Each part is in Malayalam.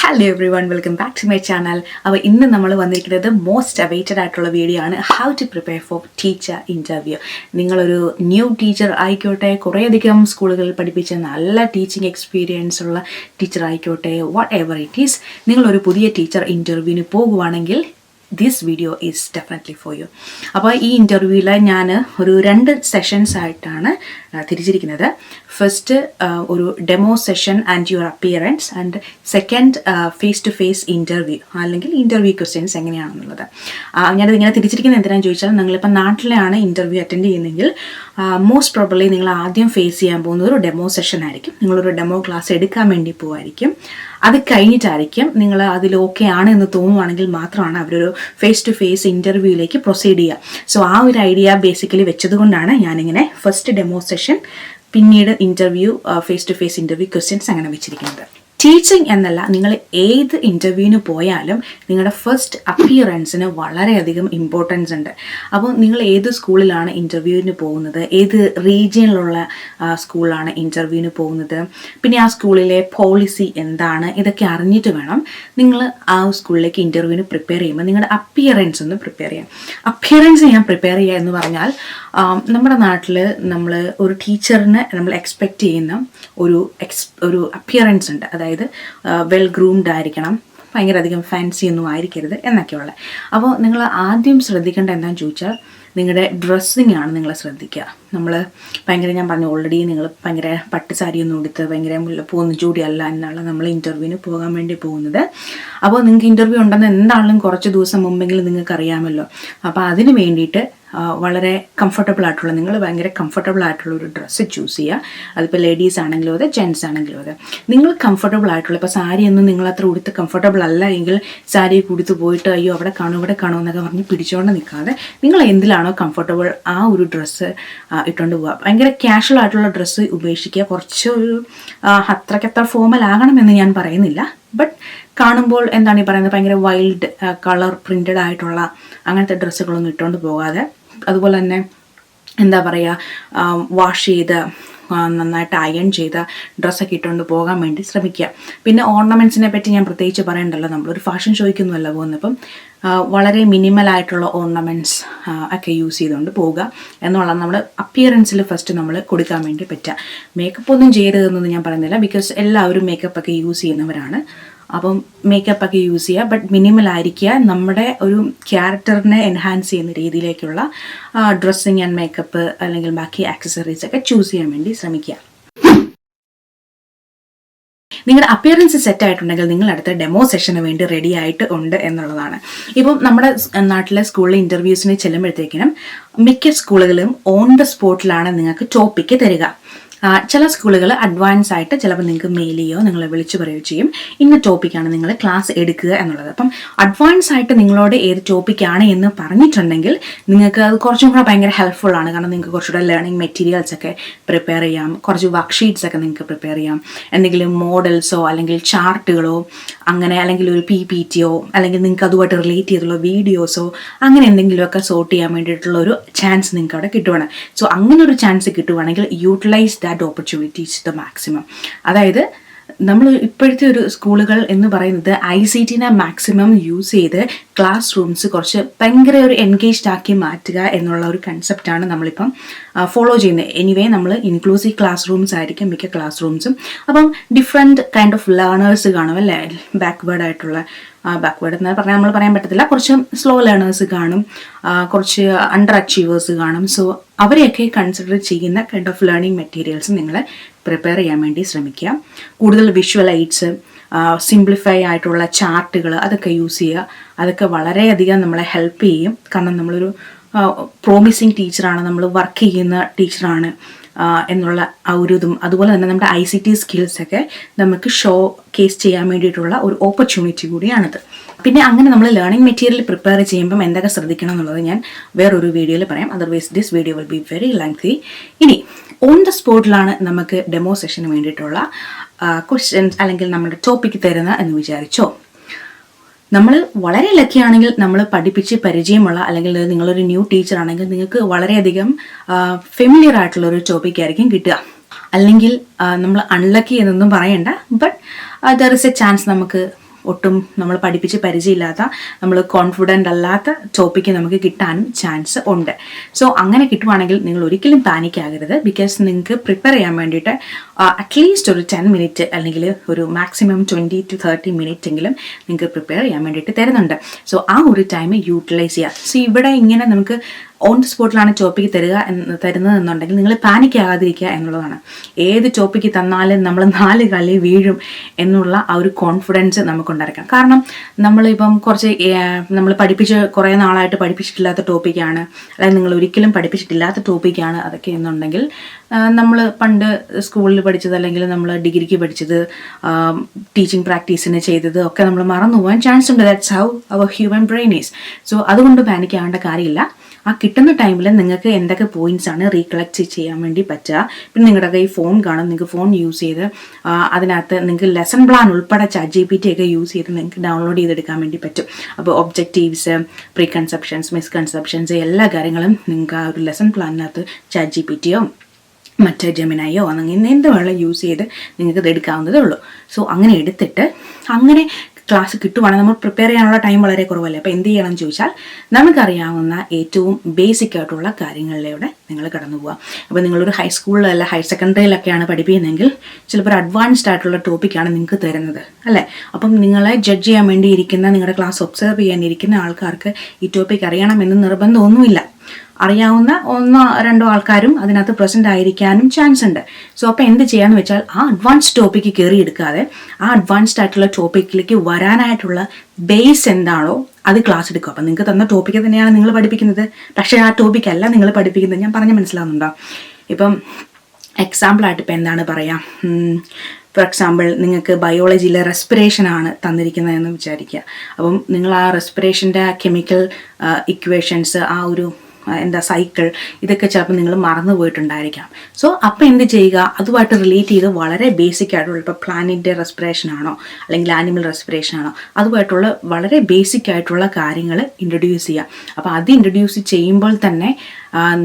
Hello everyone, welcome back to my channel. അപ്പോൾ ഇന്ന് നമ്മൾ വന്നിരിക്കുന്നത് മോസ്റ്റ് അവൈറ്റഡ് ആയിട്ടുള്ള വീഡിയോ ആണ് how to prepare for teacher interview. നിങ്ങളൊരു ന്യൂ ടീച്ചർ ആയിക്കോട്ടെ, കുറേയധികം സ്കൂളുകളിൽ പഠിപ്പിച്ച നല്ല ടീച്ചിങ് എക്സ്പീരിയൻസ് ഉള്ള ടീച്ചർ ആയിക്കോട്ടെ, വാട്ട് എവർ ഇറ്റ് ഈസ്, നിങ്ങളൊരു പുതിയ ടീച്ചർ ഇൻ്റർവ്യൂവിന് പോകുവാണെങ്കിൽ this video is definitely for you. അപ്പോൾ ഈ ഇൻ്റർവ്യൂവിൽ ഞാൻ ഒരു 2 സെഷൻസ് ആയിട്ടാണ് തിരിച്ചിരിക്കുന്നത്. ഫസ്റ്റ് ഒരു demo session and your appearance, and second face to face interview അല്ലെങ്കിൽ ഇൻ്റർവ്യൂ ക്വസ്റ്റ്യൻസ് എങ്ങനെയാണെന്നുള്ളത്. ഞാനത് ഇങ്ങനെ തിരിച്ചിരിക്കുന്നത് എന്തിനാണെന്ന് ചോദിച്ചാൽ, നിങ്ങളിപ്പോൾ നാട്ടിലാണ് ഇൻ്റർവ്യൂ അറ്റൻഡ് ചെയ്യുന്നതെങ്കിൽ മോസ്റ്റ് പ്രോബബ്ലി നിങ്ങൾ ആദ്യം ഫേസ് ചെയ്യാൻ പോകുന്നത് ഒരു ഡെമോ സെഷൻ ആയിരിക്കും. നിങ്ങളൊരു ഡെമോ ക്ലാസ് എടുക്കാൻ വേണ്ടി പോവായിരിക്കും. അത് കഴിഞ്ഞിട്ടായിരിക്കും നിങ്ങൾ അതിൽ ഓക്കെ ആണ് എന്ന് തോന്നുവാണെങ്കിൽ മാത്രമാണ് അവരൊരു ഫേസ് ടു ഫേസ് ഇൻ്റർവ്യൂയിലേക്ക് പ്രൊസീഡ് ചെയ്യുക. സോ ആ ഒരു ഐഡിയ ബേസിക്കലി വെച്ചതുകൊണ്ടാണ് ഞാനിങ്ങനെ ഫസ്റ്റ് ഡെമോ സെഷൻ പിന്നീട് interview face to face interview questions അങ്ങനെ വെച്ചിരിക്കുന്നത്. ടീച്ചിങ് എന്നല്ല, നിങ്ങൾ ഏത് ഇൻ്റർവ്യൂവിന് പോയാലും നിങ്ങളുടെ ഫസ്റ്റ് അപ്പിയറൻസിന് വളരെയധികം ഇമ്പോർട്ടൻസ് ഉണ്ട്. അപ്പോൾ നിങ്ങൾ ഏത് സ്കൂളിലാണ് ഇൻ്റർവ്യൂവിന് പോകുന്നത്, ഏത് റീജിയനിലുള്ള സ്കൂളിലാണ് ഇൻ്റർവ്യൂവിന് പോകുന്നത്, പിന്നെ ആ സ്കൂളിലെ പോളിസി എന്താണ്, ഇതൊക്കെ അറിഞ്ഞിട്ട് വേണം നിങ്ങൾ ആ സ്കൂളിലേക്ക് ഇൻ്റർവ്യൂവിന് പ്രിപ്പയർ ചെയ്യുമ്പോൾ നിങ്ങളുടെ അപ്പിയറൻസ് ഒന്ന് പ്രിപ്പയർ ചെയ്യാം. അപ്പിയറൻസ് ഞാൻ പ്രിപ്പയർ ചെയ്യുക എന്ന് പറഞ്ഞാൽ, നമ്മുടെ നാട്ടിൽ നമ്മൾ ഒരു ടീച്ചറിന് നമ്മൾ എക്സ്പെക്റ്റ് ചെയ്യുന്ന ഒരു അപ്പിയറൻസ് ഉണ്ട്. അതായത് വെൽ ഗ്രൂംഡ് ആയിരിക്കണം, ഭയങ്കര അധികം ഫാൻസി ഒന്നും ആയിരിക്കരുത് എന്നൊക്കെയുള്ള. അപ്പോൾ നിങ്ങൾ ആദ്യം ശ്രദ്ധിക്കേണ്ട എന്താണെന്ന് ചോദിച്ചാൽ, നിങ്ങളുടെ ഡ്രസ്സിങ് ആണ് നിങ്ങൾ ശ്രദ്ധിക്കുക. നമ്മൾ ഭയങ്കര, ഞാൻ പറഞ്ഞു ഓൾറെഡി, നിങ്ങൾ ഭയങ്കര പട്ടുസാരിയൊന്നും എടുത്ത് ഭയങ്കര പോകുന്ന ജോഡിയല്ല എന്നുള്ള നമ്മൾ ഇൻ്റർവ്യൂവിന് പോകാൻ വേണ്ടി പോകുന്നത്. അപ്പോൾ നിങ്ങൾക്ക് ഇൻ്റർവ്യൂ ഉണ്ടെന്ന് എന്താണെങ്കിലും കുറച്ച് ദിവസം മുമ്പെങ്കിലും നിങ്ങൾക്ക് അറിയാമല്ലോ. അപ്പോൾ അതിന് വേണ്ടിയിട്ട് വളരെ കംഫർട്ടബിൾ ആയിട്ടുള്ള, നിങ്ങൾ ഭയങ്കര കംഫർട്ടബിൾ ആയിട്ടുള്ള ഒരു ഡ്രസ്സ് ചൂസ് ചെയ്യുക. അതിപ്പോൾ ലേഡീസ് ആണെങ്കിലും അതെ, ജെൻറ്റ്സ് ആണെങ്കിലും അതെ. നിങ്ങൾ കംഫർട്ടബിൾ ആയിട്ടുള്ള, ഇപ്പോൾ സാരിയൊന്നും നിങ്ങൾ അത്ര ഉടുത്ത് കംഫർട്ടബിൾ അല്ല എങ്കിൽ സാരി കൊടുത്ത് പോയിട്ട് അയ്യോ അവിടെ കാണും ഇവിടെ കാണും എന്നൊക്കെ പറഞ്ഞ് പിടിച്ചുകൊണ്ട് നിൽക്കാതെ നിങ്ങൾ എന്തിലാണോ കംഫർട്ടബിൾ ആ ഒരു ഡ്രസ്സ് ഇട്ടുകൊണ്ട് പോവുക. ഭയങ്കര ക്യാഷ്വൽ ആയിട്ടുള്ള ഡ്രസ്സ് ഉപേക്ഷിക്കുക. കുറച്ചൊരു അത്രയ്ക്കത്ര ഫോമൽ ആകണമെന്ന് ഞാൻ പറയുന്നില്ല, ബട്ട് കാണുമ്പോൾ എന്താണ് ഈ പറയുന്നത്, ഭയങ്കര വൈൽഡ് കളർ പ്രിൻറ്റഡ് ആയിട്ടുള്ള അങ്ങനത്തെ ഡ്രസ്സുകളൊന്നും ഇട്ടുകൊണ്ട് പോകാതെ, അതുപോലെ തന്നെ എന്താ പറയുക, വാഷ് ചെയ്ത് നന്നായിട്ട് അയൺ ചെയ്ത ഡ്രസ്സൊക്കെ ഇട്ടുകൊണ്ട് പോകാൻ വേണ്ടി ശ്രമിക്കുക. പിന്നെ ഓർണമെൻറ്റ്സിനെ പറ്റി ഞാൻ പ്രത്യേകിച്ച് പറയണ്ടല്ലോ, നമ്മളൊരു ഫാഷൻ ഷോയ്ക്കൊന്നുമല്ല പോകുന്നപ്പം വളരെ മിനിമലായിട്ടുള്ള ഓർണമെൻറ്റ്സ് ഒക്കെ യൂസ് ചെയ്തുകൊണ്ട് പോവുക എന്നുള്ളത് നമ്മൾ അപ്പിയറൻസിൽ ഫസ്റ്റ് നമ്മൾ കൊടുക്കാൻ വേണ്ടി പറ്റുക. മേക്കപ്പ് ഒന്നും ചെയ്യരുതെന്നൊന്നും ഞാൻ പറയുന്നില്ല, ബിക്കോസ് എല്ലാവരും മേക്കപ്പൊക്കെ യൂസ് ചെയ്യുന്നവരാണ്. അപ്പം മേക്കപ്പൊക്കെ യൂസ് ചെയ്യുക, ബട്ട് മിനിമൽ ആയിരിക്കുക. നമ്മുടെ ഒരു ക്യാരക്ടറിനെ എൻഹാൻസ് ചെയ്യുന്ന രീതിയിലേക്കുള്ള ഡ്രസ്സിങ് ആൻഡ് മേക്കപ്പ് അല്ലെങ്കിൽ ബാക്കി ആക്സസറീസ് ഒക്കെ ചൂസ് ചെയ്യാൻ വേണ്ടി ശ്രമിക്കുക. നിങ്ങളുടെ അപ്പിയറൻസ് സെറ്റ് ആയിട്ടുണ്ടെങ്കിൽ നിങ്ങൾ അടുത്ത ഡെമോ സെഷന് വേണ്ടി റെഡി ആയിട്ട് ഉണ്ട് എന്നുള്ളതാണ്. ഇപ്പം നമ്മുടെ നാട്ടിലെ സ്കൂളിലെ ഇൻ്റർവ്യൂസിന് ചെല്ലുമ്പോഴത്തേക്കിനും മിക്ക സ്കൂളുകളും ഓൺ ദ സ്പോട്ടിലാണ് നിങ്ങൾക്ക് ടോപ്പിക്ക് തരിക. ചില സ്കൂളുകൾ അഡ്വാൻസ് ആയിട്ട് ചിലപ്പോൾ നിങ്ങൾക്ക് മെയിൽ ചെയ്യുകയോ നിങ്ങളെ വിളിച്ചു പറയുകയോ ചെയ്യും, ഇന്ന ടോപ്പിക്കാണ് നിങ്ങൾ ക്ലാസ് എടുക്കുക എന്നുള്ളത്. അപ്പം അഡ്വാൻസ് ആയിട്ട് നിങ്ങളോട് ഏത് ടോപ്പിക്കാണ് എന്ന് പറഞ്ഞിട്ടുണ്ടെങ്കിൽ നിങ്ങൾക്ക് അത് കുറച്ചും കൂടെ ഭയങ്കര ഹെൽപ്ഫുൾ ആണ്. കാരണം നിങ്ങൾക്ക് കുറച്ചുകൂടെ ലേണിംഗ് മെറ്റീരിയൽസ് ഒക്കെ പ്രിപ്പയർ ചെയ്യാം, കുറച്ച് വർക്ക്ഷീറ്റ്സ് ഒക്കെ നിങ്ങൾക്ക് പ്രിപ്പയർ ചെയ്യാം, എന്തെങ്കിലും മോഡൽസോ അല്ലെങ്കിൽ ചാർട്ടുകളോ അങ്ങനെ, അല്ലെങ്കിൽ ഒരു PPTയോ അല്ലെങ്കിൽ നിങ്ങൾക്ക് അതുമായിട്ട് റിലേറ്റ് ചെയ്തുള്ള വീഡിയോസോ അങ്ങനെ എന്തെങ്കിലുമൊക്കെ സോർട്ട് ചെയ്യാൻ വേണ്ടിയിട്ടുള്ള ഒരു ചാൻസ് നിങ്ങൾക്ക് അവിടെ കിട്ടുവാണ്. സോ അങ്ങനെ ഒരു ചാൻസ് കിട്ടുവാണെങ്കിൽ utilize that opportunities the maximum. അതായത് നമ്മൾ ഇപ്പോഴത്തെ ഒരു സ്കൂളുകൾ എന്ന് പറയുന്നത് ICTനെ മാക്സിമം യൂസ് ചെയ്ത് ക്ലാസ് റൂംസ് കുറച്ച് ഭയങ്കര ഒരു എൻഗേജ്ഡ് ആക്കി മാറ്റുക എന്നുള്ള ഒരു കൺസെപ്റ്റാണ് നമ്മളിപ്പം ഫോളോ ചെയ്യുന്നത്. എനിവേ നമ്മൾ ഇൻക്ലൂസീവ് ക്ലാസ് റൂംസ് ആയിരിക്കും മിക്ക ക്ലാസ് റൂംസും. അപ്പം ഡിഫറെൻറ്റ് കൈൻഡ് ഓഫ് ലേണേഴ്സ് കാണും അല്ലേ, ബാക്ക്വേർഡ് ആയിട്ടുള്ള, ബാക്ക്വേർഡ് എന്ന് പറഞ്ഞാൽ നമ്മൾ പറയാൻ പറ്റത്തില്ല, കുറച്ച് സ്ലോ ലേണേഴ്സ് കാണും, കുറച്ച് അണ്ടർ അച്ചീവേഴ്സ് കാണും. സോ അവരെയൊക്കെ കൺസിഡർ ചെയ്യുന്ന കൈൻഡ് ഓഫ് ലേണിംഗ് മെറ്റീരിയൽസ് നിങ്ങൾ പ്രിപ്പയർ ചെയ്യാൻ വേണ്ടി ശ്രമിക്കുക. കൂടുതൽ വിഷ്വൽ എയ്ഡ്സ്, സിംപ്ലിഫൈ ആയിട്ടുള്ള ചാർട്ടുകൾ അതൊക്കെ യൂസ് ചെയ്യുക. അതൊക്കെ വളരെയധികം നമ്മളെ ഹെൽപ്പ് ചെയ്യും. കാരണം നമ്മളൊരു പ്രോമിസിങ് ടീച്ചറാണ്, നമ്മൾ വർക്ക് ചെയ്യുന്ന ടീച്ചറാണ് എന്നുള്ള ആ ഒരു ഇതും, അതുപോലെ തന്നെ നമ്മുടെ ICT സ്കിൽസൊക്കെ നമുക്ക് ഷോ കേസ് ചെയ്യാൻ വേണ്ടിയിട്ടുള്ള ഒരു ഓപ്പർച്യൂണിറ്റി കൂടിയാണിത്. പിന്നെ അങ്ങനെ നമ്മൾ ലേണിംഗ് മെറ്റീരിയൽ പ്രിപ്പയർ ചെയ്യുമ്പം എന്തൊക്കെ ശ്രദ്ധിക്കണം എന്നുള്ളത് ഞാൻ വേറൊരു വീഡിയോയിൽ പറയാം. Otherwise this video will be very lengthy. ഇനി ഓൺ ദ സ്പോട്ടിലാണ് നമുക്ക് ഡെമോ സെഷന് വേണ്ടിയിട്ടുള്ള ക്വസ്റ്റ്യൻസ് അല്ലെങ്കിൽ നമ്മുടെ ടോപ്പിക്ക് തരുന്ന എന്ന് വിചാരിച്ചോ. നമ്മൾ വളരെ ലക്കിയാണെങ്കിൽ നമ്മൾ പഠിപ്പിച്ച് പരിചയമുള്ള, അല്ലെങ്കിൽ നിങ്ങളൊരു ന്യൂ ടീച്ചർ ആണെങ്കിൽ നിങ്ങൾക്ക് വളരെയധികം ഫെമിലിയർ ആയിട്ടുള്ളൊരു ടോപ്പിക്കായിരിക്കും കിട്ടുക. അല്ലെങ്കിൽ നമ്മൾ അൺലക്കി എന്നൊന്നും പറയണ്ട, but there is A chance നമുക്ക് ഒട്ടും നമ്മൾ പഠിപ്പിച്ച് പരിചയമില്ലാത്ത, നമ്മൾ കോൺഫിഡൻ്റ് അല്ലാത്ത ടോപ്പിക്ക് നമുക്ക് കിട്ടാനും ചാൻസ് ഉണ്ട്. സോ അങ്ങനെ കിട്ടുവാണെങ്കിൽ നിങ്ങൾ ഒരിക്കലും പാനിക് ആകരുത്. ബിക്കോസ് നിങ്ങൾക്ക് പ്രിപ്പയർ ചെയ്യാൻ വേണ്ടിയിട്ട് അറ്റ്ലീസ്റ്റ് ഒരു 10 മിനിറ്റ് അല്ലെങ്കിൽ ഒരു മാക്സിമം 20 to 30 മിനിറ്റ് എങ്കിലും നിങ്ങൾക്ക് പ്രിപ്പയർ ചെയ്യാൻ വേണ്ടിയിട്ട് തരുന്നുണ്ട്. സോ ആ ഒരു ടൈം യൂട്ടിലൈസ് ചെയ്യുക. സോ ഇവിടെ ഇങ്ങനെ നമുക്ക് ഓൺ ദി സ്പോട്ടിലാണ് ടോപ്പിക്ക് തരുന്നതെന്നുണ്ടെങ്കിൽ നിങ്ങൾ പാനിക് ആകാതിരിക്കുക എന്നുള്ളതാണ്. ഏത് ടോപ്പിക്ക് തന്നാലും നമ്മൾ 4 കളി വീഴും എന്നുള്ള ആ ഒരു കോൺഫിഡൻസ് നമുക്കുണ്ടായിരിക്കണം. കാരണം നമ്മളിപ്പം കുറച്ച് നമ്മൾ കുറേ നാളായിട്ട് പഠിപ്പിച്ചിട്ടില്ലാത്ത ടോപ്പിക്കാണ്, അല്ലെങ്കിൽ നിങ്ങൾ ഒരിക്കലും പഠിപ്പിച്ചിട്ടില്ലാത്ത ടോപ്പിക്കാണ് അതൊക്കെ എന്നുണ്ടെങ്കിൽ, നമ്മൾ പണ്ട് സ്കൂളിൽ പഠിച്ചത് അല്ലെങ്കിൽ നമ്മൾ ഡിഗ്രിക്ക് പഠിച്ചത്, ടീച്ചിങ് പ്രാക്ടീസിന് ചെയ്തത് ഒക്കെ നമ്മൾ മറന്നു പോകാൻ ചാൻസ് ഉണ്ട്. That's how our human brain is. So അതുകൊണ്ട് പാനിക് ആവേണ്ട കാര്യമില്ല. ആ കിട്ടുന്ന ടൈമിൽ നിങ്ങൾക്ക് എന്തൊക്കെ പോയിന്റ്സ് ആണ് റീകളക്ട് ചെയ്യാൻ വേണ്ടി പറ്റുക. പിന്നെ നിങ്ങളുടെ കയ്യിൽ ഫോൺ കാണും, നിങ്ങൾക്ക് ഫോൺ യൂസ് ചെയ്ത് അതിനകത്ത് നിങ്ങൾക്ക് ലെസൺ പ്ലാൻ ഉൾപ്പെടെ ChatGPT ഒക്കെ യൂസ് ചെയ്ത് നിങ്ങൾക്ക് ഡൗൺലോഡ് ചെയ്തെടുക്കാൻ വേണ്ടി പറ്റും. അപ്പോൾ ഒബ്ജക്റ്റീവ്സ്, പ്രീ കൺസെപ്ഷൻസ്, മിസ്കൺസെപ്ഷൻസ് എല്ലാ കാര്യങ്ങളും നിങ്ങൾക്ക് ആ ഒരു ലെസൺ പ്ലാനിനകത്ത് ChatGPTയോ മറ്റേ ജെമിനായോ അങ്ങനെ എന്ത് വേണമെങ്കിലും യൂസ് ചെയ്ത് നിങ്ങൾക്ക് ഇത് എടുക്കാവുന്നതേ ഉള്ളൂ. സോ അങ്ങനെ എടുത്തിട്ട് അങ്ങനെ ക്ലാസ് കിട്ടുവാണെങ്കിൽ നമ്മൾ പ്രിപ്പയർ ചെയ്യാനുള്ള ടൈം വളരെ കുറവല്ലേ. അപ്പോൾ എന്ത് ചെയ്യണമെന്ന് ചോദിച്ചാൽ നമുക്കറിയാവുന്ന ഏറ്റവും ബേസിക് ആയിട്ടുള്ള കാര്യങ്ങളിലൂടെ നിങ്ങൾ കടന്നു പോവുക. അപ്പോൾ നിങ്ങളൊരു ഹൈസ്കൂളിലല്ല ഹയർ സെക്കൻഡറിയിലൊക്കെയാണ് പഠിപ്പിക്കുന്നതെങ്കിൽ ചിലപ്പോൾ ഒരു അഡ്വാൻസ്ഡ് ആയിട്ടുള്ള ടോപ്പിക്കാണ് നിങ്ങൾക്ക് തരുന്നത് അല്ലേ. അപ്പം നിങ്ങളെ ജഡ്ജ് ചെയ്യാൻ വേണ്ടി ഇരിക്കുന്ന, നിങ്ങളുടെ ക്ലാസ് ഒബ്സർവ് ചെയ്യാനിരിക്കുന്ന ആൾക്കാർക്ക് ഈ ടോപ്പിക് അറിയണമെന്ന് നിർബന്ധമൊന്നുമില്ല. അറിയാവുന്ന 1-2 ആൾക്കാരും അതിനകത്ത് പ്രസന്റ് ആയിരിക്കാനും ചാൻസ് ഉണ്ട്. സോ അപ്പോൾ എന്ത് ചെയ്യാന്ന് വെച്ചാൽ ആ അഡ്വാൻസ്ഡ് ടോപ്പിക്ക് കയറി എടുക്കാതെ ആ അഡ്വാൻസ്ഡ് ആയിട്ടുള്ള ടോപ്പിക്കിലേക്ക് വരാനായിട്ടുള്ള ബേസ് എന്താണോ അത് ക്ലാസ് എടുക്കുക. അപ്പം നിങ്ങൾക്ക് തന്ന ടോപ്പിക്ക് തന്നെയാണ് നിങ്ങൾ പഠിപ്പിക്കുന്നത്, പക്ഷേ ആ ടോപ്പിക്കല്ല നിങ്ങൾ പഠിപ്പിക്കുന്നത്. ഞാൻ പറഞ്ഞ് മനസ്സിലാവുന്നുണ്ടോ? ഇപ്പം എക്സാമ്പിളായിട്ട് ഇപ്പം എന്താണ് പറയാം, ഫോർ എക്സാമ്പിൾ നിങ്ങൾക്ക് ബയോളജിയിലെ റെസ്പിറേഷനാണ് തന്നിരിക്കുന്നതെന്ന് വിചാരിക്കുക. അപ്പം നിങ്ങൾ ആ റെസ്പിറേഷൻ്റെ കെമിക്കൽ ഇക്വേഷൻസ്, ആ ഒരു സൈക്കിൾ, ഇതൊക്കെ ചിലപ്പോൾ നിങ്ങൾ മറന്നു പോയിട്ടുണ്ടായിരിക്കാം. സോ അപ്പോൾ എന്ത് ചെയ്യുക, അതുമായിട്ട് റിലേറ്റ് ചെയ്ത് വളരെ ബേസിക് ആയിട്ടുള്ള, ഇപ്പോൾ പ്ലാന്റിൻ്റെ റെസ്പിറേഷൻ ആണോ അല്ലെങ്കിൽ ആനിമൽ റെസ്പിറേഷൻ ആണോ, അതുമായിട്ടുള്ള വളരെ ബേസിക് ആയിട്ടുള്ള കാര്യങ്ങൾ ഇൻട്രൊഡ്യൂസ് ചെയ്യുക. അപ്പോൾ അത് ഇൻട്രൊഡ്യൂസ് ചെയ്യുമ്പോൾ തന്നെ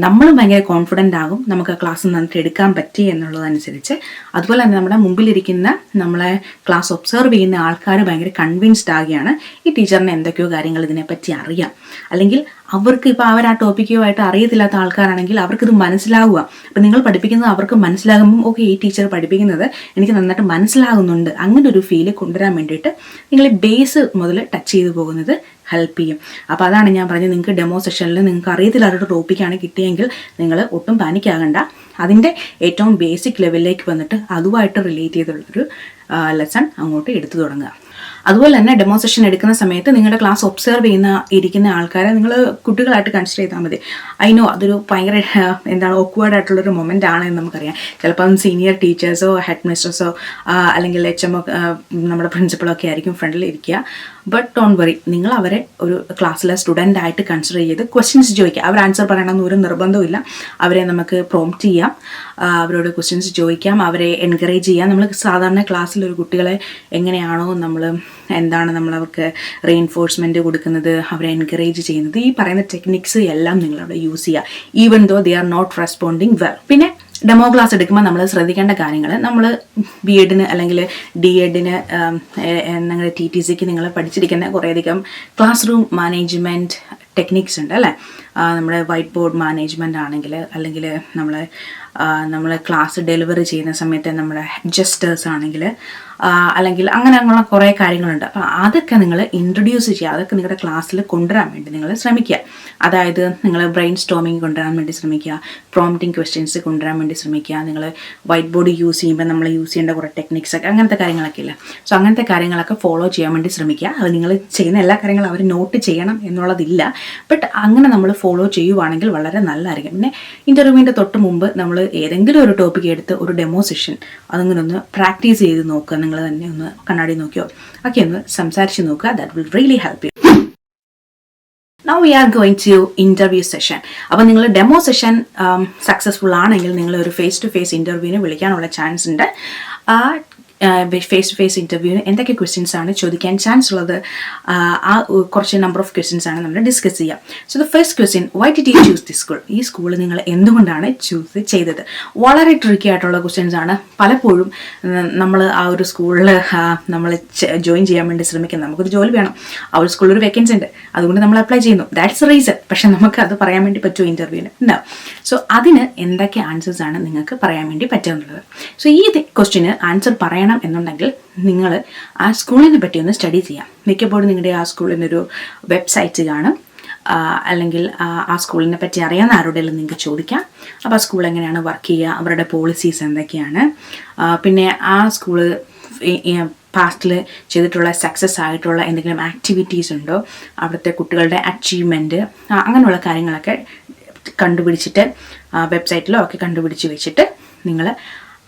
നമ്മളും ഭയങ്കര കോൺഫിഡൻ്റ് ആകും, നമുക്ക് ആ ക്ലാസ് നന്നായിട്ട് എടുക്കാൻ പറ്റി എന്നുള്ളതനുസരിച്ച്. അതുപോലെ തന്നെ നമ്മുടെ മുമ്പിലിരിക്കുന്ന, നമ്മളെ ക്ലാസ് ഒബ്സർവ് ചെയ്യുന്ന ആൾക്കാർ ഭയങ്കര കൺവിൻസ്ഡ് ആകുകയാണ് ഈ ടീച്ചറിന് എന്തൊക്കെയോ കാര്യങ്ങൾ ഇതിനെപ്പറ്റി അറിയാം. അല്ലെങ്കിൽ അവർക്ക് ഇപ്പോൾ അവർ ആ ടോപ്പിക്കുമായിട്ട് അറിയത്തില്ലാത്ത ആൾക്കാരാണെങ്കിൽ അവർക്കിത് മനസ്സിലാവുക. അപ്പം നിങ്ങൾ പഠിപ്പിക്കുന്നത് അവർക്ക് മനസ്സിലാകുമ്പം ഓക്കെ, ഈ ടീച്ചർ പഠിപ്പിക്കുന്നത് എനിക്ക് നന്നായിട്ട് മനസ്സിലാകുന്നുണ്ട്, അങ്ങനെ ഒരു ഫീല് കൊണ്ടുവരാൻ വേണ്ടിയിട്ട് നിങ്ങൾ ബേസ് മുതൽ ടച്ച് ചെയ്ത് പോകുന്നത് ഹെൽപ്പ് ചെയ്യും. അപ്പോൾ അതാണ് ഞാൻ പറഞ്ഞത്, നിങ്ങൾക്ക് ഡെമോ സെഷനിൽ നിങ്ങൾക്ക് അറിയത്തില്ലാത്ത ടോപ്പിക്കാണ് കിട്ടിയെങ്കിൽ നിങ്ങൾ ഒട്ടും പാനിക്കാകണ്ട. അതിൻ്റെ ഏറ്റവും ബേസിക് ലെവലിലേക്ക് വന്നിട്ട് അതുമായിട്ട് റിലേറ്റ് ചെയ്തുള്ളൊരു ലെസൺ അങ്ങോട്ട് എടുത്തു തുടങ്ങുക. അതുപോലെ തന്നെ ഡെമോ സെഷൻ എടുക്കുന്ന സമയത്ത് നിങ്ങളുടെ ക്ലാസ് ഒബ്സർവ് ഇരിക്കുന്ന ആൾക്കാരെ നിങ്ങൾ കുട്ടികളായിട്ട് കൺസിഡർ ചെയ്താൽ മതി. അതിനോ അതൊരു ഭയങ്കര ഓക്വേർഡ് ആയിട്ടുള്ളൊരു മൊമെൻ്റ് ആണ് എന്ന് നമുക്കറിയാം. ചിലപ്പം സീനിയർ ടീച്ചേഴ്സോ ഹെഡ് മിസ്റ്റേഴ്സോ അല്ലെങ്കിൽ HM നമ്മുടെ പ്രിൻസിപ്പളോ ഒക്കെ ആയിരിക്കും ഫ്രണ്ടിൽ ഇരിക്കുക. ബട്ട് ഡോണ്ട് വറി, നിങ്ങൾ അവരെ ഒരു ക്ലാസ്സിലെ സ്റ്റുഡൻ്റ് ആയിട്ട് കൺസിഡർ ചെയ്ത് ക്വസ്റ്റ്യൻസ് ചോദിക്കുക. അവർ ആൻസർ പറയണമെന്ന് ഒരു നിർബന്ധമില്ല. അവരെ നമുക്ക് പ്രോംപ്റ്റ് ചെയ്യാം, അവരോട് ക്വസ്റ്റ്യൻസ് ചോദിക്കാം, അവരെ എൻകറേജ് ചെയ്യാം. നമ്മൾ സാധാരണ ക്ലാസ്സിൽ ഒരു കുട്ടികളെ എങ്ങനെയാണോ നമ്മൾ അവർക്ക് റീഇൻഫോഴ്സ്മെൻറ്റ് കൊടുക്കുന്നത്, അവരെ എൻകറേജ് ചെയ്യുന്നത്, ഈ പറയുന്ന ടെക്നിക്സ് എല്ലാം നിങ്ങളവിടെ യൂസ് ചെയ്യുക, even though they are not responding well. പിന്നെ ഡെമോ ക്ലാസ് എടുക്കുമ്പോൾ നമ്മൾ ശ്രദ്ധിക്കേണ്ട കാര്യങ്ങൾ, നമ്മൾ BEd അല്ലെങ്കിൽ DEd നിങ്ങളുടെ TTCക്ക് നിങ്ങൾ പഠിച്ചിരിക്കുന്ന കുറേയധികം ക്ലാസ് റൂം മാനേജ്മെൻറ്റ് ടെക്നിക്സ് ഉണ്ട് അല്ലേ. നമ്മുടെ വൈറ്റ് ബോർഡ് മാനേജ്മെൻ്റ് ആണെങ്കിൽ, അല്ലെങ്കിൽ നമ്മൾ ക്ലാസ് ഡെലിവറി ചെയ്യുന്ന സമയത്ത് നമ്മുടെ ജസ്റ്റേഴ്സ് ആണെങ്കിൽ, അല്ലെങ്കിൽ അങ്ങനെയുള്ള കുറേ കാര്യങ്ങളുണ്ട്. അപ്പോൾ അതൊക്കെ നിങ്ങൾ ഇൻട്രൊഡ്യൂസ് ചെയ്യുക, അതൊക്കെ നിങ്ങളുടെ ക്ലാസ്സിൽ കൊണ്ടുവരാൻ വേണ്ടി നിങ്ങൾ ശ്രമിക്കുക. അതായത് നിങ്ങൾ ബ്രെയിൻ സ്റ്റോമിങ് കൊണ്ടുവരാൻ വേണ്ടി ശ്രമിക്കുക, പ്രോംപ്റ്റിംഗ് ക്വസ്റ്റ്യൻസ് കൊണ്ടുവരാൻ വേണ്ടി ശ്രമിക്കുക. നിങ്ങൾ വൈറ്റ് ബോർഡ് യൂസ് ചെയ്യുമ്പോൾ നമ്മൾ യൂസ് ചെയ്യേണ്ട കുറേ ടെക്നിക്സ് ഒക്കെ, അങ്ങനത്തെ കാര്യങ്ങളൊക്കെ ഇല്ല. സോ അങ്ങനത്തെ കാര്യങ്ങളൊക്കെ ഫോളോ ചെയ്യാൻ വേണ്ടി ശ്രമിക്കുക. അത് നിങ്ങൾ ചെയ്യുന്ന എല്ലാ കാര്യങ്ങളും അവർ നോട്ട് ചെയ്യണം എന്നുള്ളതില്ല, ബട്ട് അങ്ങനെ നമ്മൾ ഫോളോ ചെയ്യുവാണെങ്കിൽ വളരെ നല്ലതായിരിക്കും. പിന്നെ ഇൻ്റർവ്യൂവിൻ്റെ തൊട്ട് മുമ്പ് നമ്മൾ ഏതെങ്കിലും ഒരു ടോപ്പിക് എടുത്ത് ഒരു ഡെമോ സെഷൻ അതങ്ങനെ ഒന്ന് പ്രാക്ടീസ് ചെയ്ത് നോക്കുക. നിങ്ങൾ തന്നെ ഒന്ന് കണ്ണാടി നോക്കിയോ ഒക്കെ ഒന്ന് സംസാരിച്ച് നോക്കുക. That will really help U. Now we are going to interview session. അപ്പോൾ നിങ്ങൾ ഡെമോ സെഷൻ സക്സസ്ഫുൾ ആണെങ്കിൽ നിങ്ങൾ ഒരു ഫേസ് ടു ഫേസ് ഇൻ്റർവ്യൂവിന് വിളിക്കാനുള്ള ചാൻസ് ഉണ്ട്. ഫേസ് ടു ഫേസ് ഇൻ്റർവ്യൂവിന് എന്തൊക്കെ ക്വസ്റ്റ്യൻസ് ആണ് ചോദിക്കാൻ ചാൻസ് ഉള്ളത്, ആ കുറച്ച് നമ്പർ ഓഫ് ക്വസ്റ്റ്യൻസ് ആണ് നമ്മൾ ഡിസ്കസ് ചെയ്യുക. So the first question, why did you choose this school? ഈ സ്കൂൾ നിങ്ങൾ എന്തുകൊണ്ടാണ് ചൂസ് ചെയ്തത്? വളരെ ട്രിക്കി ആയിട്ടുള്ള ക്വസ്റ്റ്യൻസ് ആണ്. പലപ്പോഴും നമ്മൾ ആ ഒരു സ്കൂളിൽ നമ്മൾ ജോയിൻ ചെയ്യാൻ വേണ്ടി ശ്രമിക്കുന്നത്, നമുക്കൊരു ജോലി വേണം, ആ ഒരു സ്കൂളിൽ ഒരു വേക്കൻസി ഉണ്ട്, അതുകൊണ്ട് നമ്മൾ അപ്ലൈ ചെയ്യുന്നു, ദാറ്റ്സ് റീസൺ. പക്ഷെ നമുക്ക് അത് പറയാൻ വേണ്ടി പറ്റുമോ ഇൻ്റർവ്യൂവിന്? ഉണ്ടാവും. സോ അതിന് എന്തൊക്കെ ആൻസേഴ്സ് ആണ് നിങ്ങൾക്ക് പറയാൻ വേണ്ടി പറ്റുന്നത്? സോ ഈ ക്വസ്റ്റ്യന് ആൻസർ പറയണം എന്നുണ്ടെങ്കിൽ നിങ്ങൾ ആ സ്കൂളിനെ പറ്റി ഒന്ന് സ്റ്റഡി ചെയ്യാം. മിക്കപ്പോഴും നിങ്ങളുടെ ആ സ്കൂളിനൊരു വെബ്സൈറ്റ് കാണും, അല്ലെങ്കിൽ ആ സ്കൂളിനെ പറ്റി അറിയാവുന്ന ആരോടെങ്കിലും നിങ്ങൾക്ക് ചോദിക്കാം. അപ്പോൾ ആ സ്കൂൾ എങ്ങനെയാണ് വർക്ക് ചെയ്യുക, അവരുടെ പോളിസീസ് എന്തൊക്കെയാണ്, പിന്നെ ആ സ്കൂള് പാസ്റ്റിൽ ചെയ്തിട്ടുള്ള സക്സസ് ആയിട്ടുള്ള എന്തെങ്കിലും ആക്ടിവിറ്റീസ് ഉണ്ടോ, അവിടുത്തെ കുട്ടികളുടെ അച്ചീവ്മെൻറ്റ്, അങ്ങനെയുള്ള കാര്യങ്ങളൊക്കെ കണ്ടുപിടിച്ചിട്ട് വെബ്സൈറ്റിലോ ഒക്കെ കണ്ടുപിടിച്ച് വെച്ചിട്ട് നിങ്ങൾ